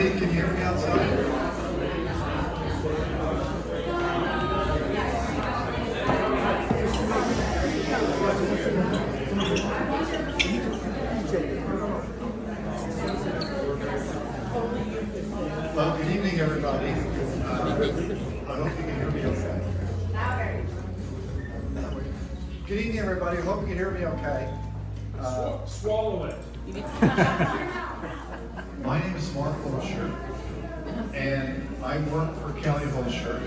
Pete, can you hear me outside? Well, good evening, everybody. I hope you can hear me okay. Good evening, everybody. I hope you can hear me okay. Swallow it. My name is Mark Holscher, and I work for Kelly Holscher.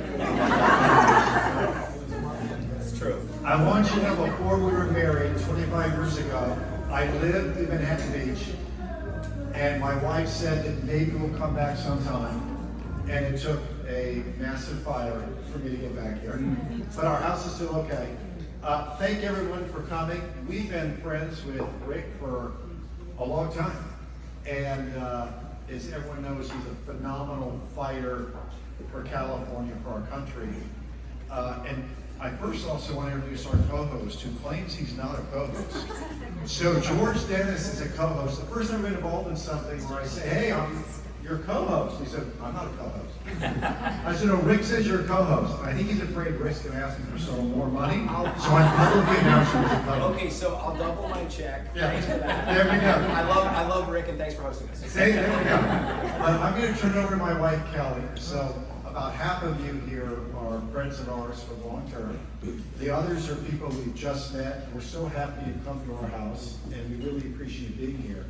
It's true. I want you to know, before we were married 25 years ago, I lived in Manhattan Beach, and my wife said that maybe we'll come back sometime, and it took a massive fire for me to get back here. But our house is still okay. Thank everyone for coming. We've been friends with Rick for a long time, and as everyone knows, he's a phenomenal fighter for California, for our country. And I first also want to introduce our co-host, who claims he's not a co-host. So George Dennis is a co-host. The first time I've been involved in something where I say, hey, I'm your co-host. He said, I'm not a co-host. I said, no, Rick says you're a co-host. I think he's afraid Rick's going to ask him for some more money. So I'm publicly announcing him as a co-host. Okay, so I'll double my check. Yeah. Thanks for that. There we go. I love Rick, and thanks for hosting us. Say, there we go. I'm going to turn it over to my wife, Kelly. So about half of you here are friends of ours for long term. The others are people we've just met. We're so happy you come to our house, and we really appreciate you being here.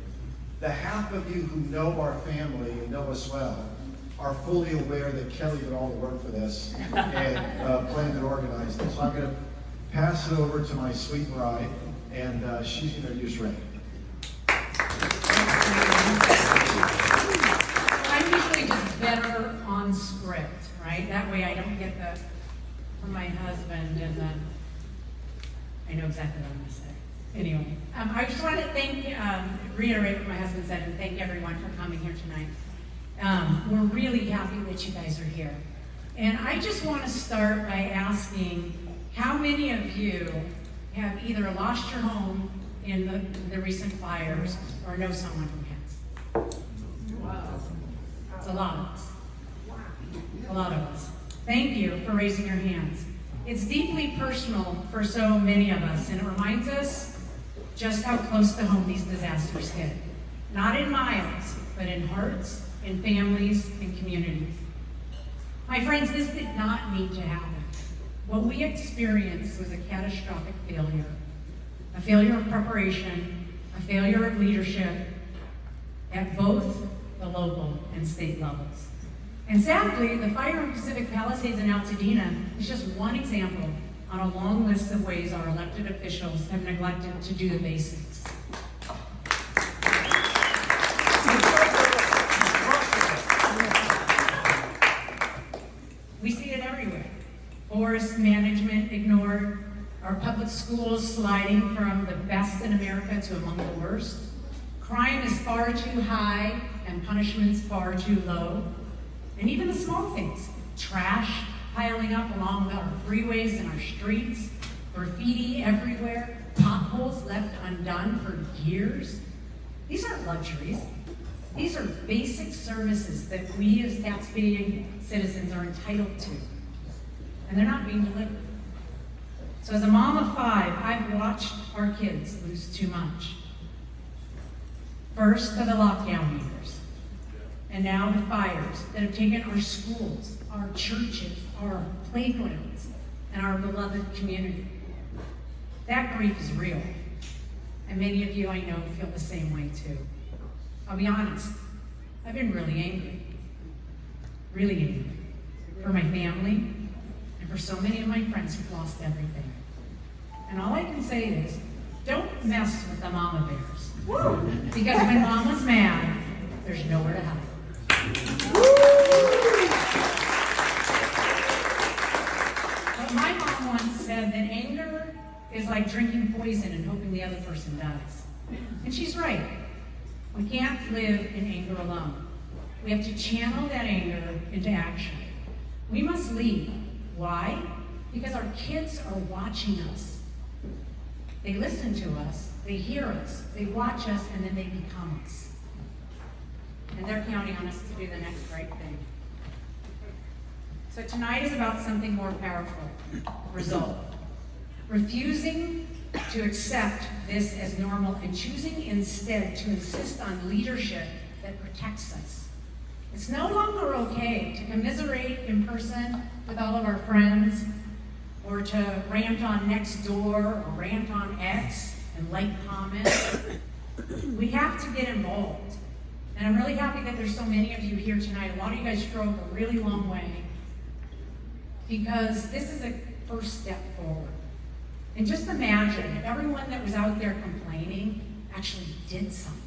The half of you who know our family and know us well are fully aware that Kelly did all the work for this and planned and organized it. So I'm going to pass it over to my sweet bride, and she's going to introduce Ray. I'm usually just better on script, right? That way I don't get the from my husband and then I know exactly what I'm going to say. Anyway, I just want to reiterate what my husband said and thank everyone for coming here tonight. We're really happy that you guys are here. And I just want to start by asking how many of you have either lost your home in the recent fires or know someone who has? Wow. It's a lot of us. A lot of us. Thank you for raising your hands. It's deeply personal for so many of us, and it reminds us just how close to home these disasters hit. Not in miles, but in hearts, in families, and communities. My friends, this did not need to happen. What we experienced was a catastrophic failure. A failure of preparation, a failure of leadership at both the local and state levels. And sadly, the fire in Pacific Palisades and Altadena is just one example on a long list of ways our elected officials have neglected to do the basics. We see it everywhere. Forest management ignored, our public schools sliding from the best in America to among the worst. Crime is far too high and punishments far too low. And even the small things, trash piling up along our freeways and our streets, graffiti everywhere, potholes left undone for years. These aren't luxuries. These are basic services that we as taxpaying citizens are entitled to. And they're not being delivered. So as a mom of 5, I've watched our kids lose too much. First to the lockdown years, and now the fires that have taken our schools, our churches, our playgrounds, and our beloved community. That grief is real, and many of you I know feel the same way too. I'll be honest, I've been really angry for my family and for so many of my friends who've lost everything. And all I can say is, don't mess with the mama bears. Because when mama's mad, there's nowhere to hide. But my mom once said that anger is like drinking poison and hoping the other person dies. And she's right. We can't live in anger alone. We have to channel that anger into action. We must lead. Why? Because our kids are watching us. They listen to us, they hear us, they watch us, and then they become us. And and they're counting on us to do the next right thing. So tonight is about something more powerful, resolve. Refusing to accept this as normal and choosing instead to insist on leadership that protects us. It's no longer okay to commiserate in person with all of our friends, or to rant on Nextdoor or rant on X and like comments. We have to get involved. And I'm really happy that there's so many of you here tonight. A lot of you guys drove a really long way, because this is a first step forward. And just imagine if everyone that was out there complaining actually did something.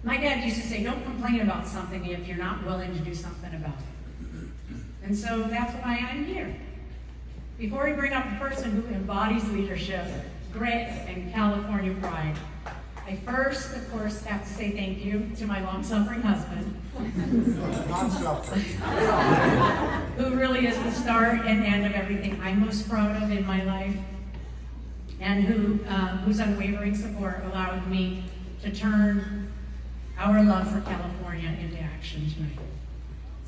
My dad used to say, don't complain about something if you're not willing to do something about it. And so that's why I'm here. Before we bring up the person who embodies leadership, grit, and California pride, I first, of course, have to say thank you to my long-suffering husband, who really is the start and end of everything I'm most proud of in my life, and whose unwavering support allowed me to turn our love for California into action tonight.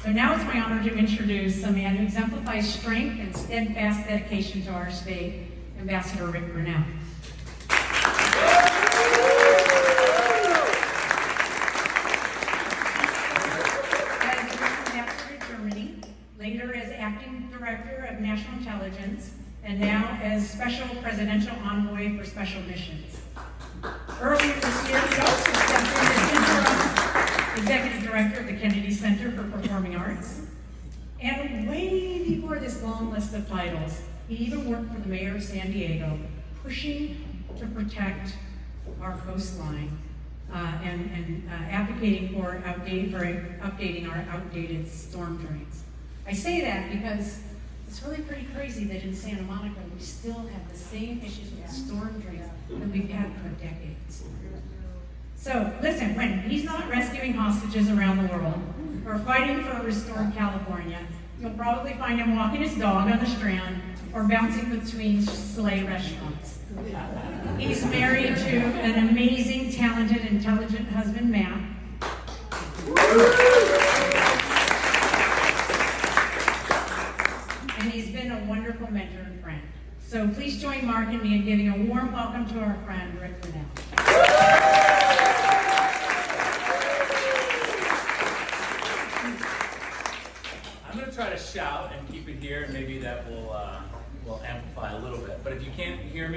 So now it's my honor to introduce a man who exemplifies strength and steadfast dedication to our state, Ambassador Rick Grinnell. As first ambassador to Germany, later as acting director of national intelligence, and now as special presidential envoy for special missions. Earlier this year, he also stepped in as interim executive director of the Kennedy Center for Performing Arts. And way before this long list of titles, he even worked for the mayor of San Diego, pushing to protect our coastline and advocating for updating our outdated storm drains. I say that because it's really pretty crazy that in Santa Monica we still have the same issues with storm drains that we've had for decades. So listen, when he's not rescuing hostages around the world or fighting for a restored California, you'll probably find him walking his dog on the Strand or bouncing between sleigh restaurants. He's married to an amazing, talented, intelligent husband, Matt. And he's been a wonderful mentor and friend. So please join Mark and me in giving a warm welcome to our friend, Rick Grinnell. I'm going to try to shout and keep it here, and maybe that will amplify a little bit. But if you can't hear me,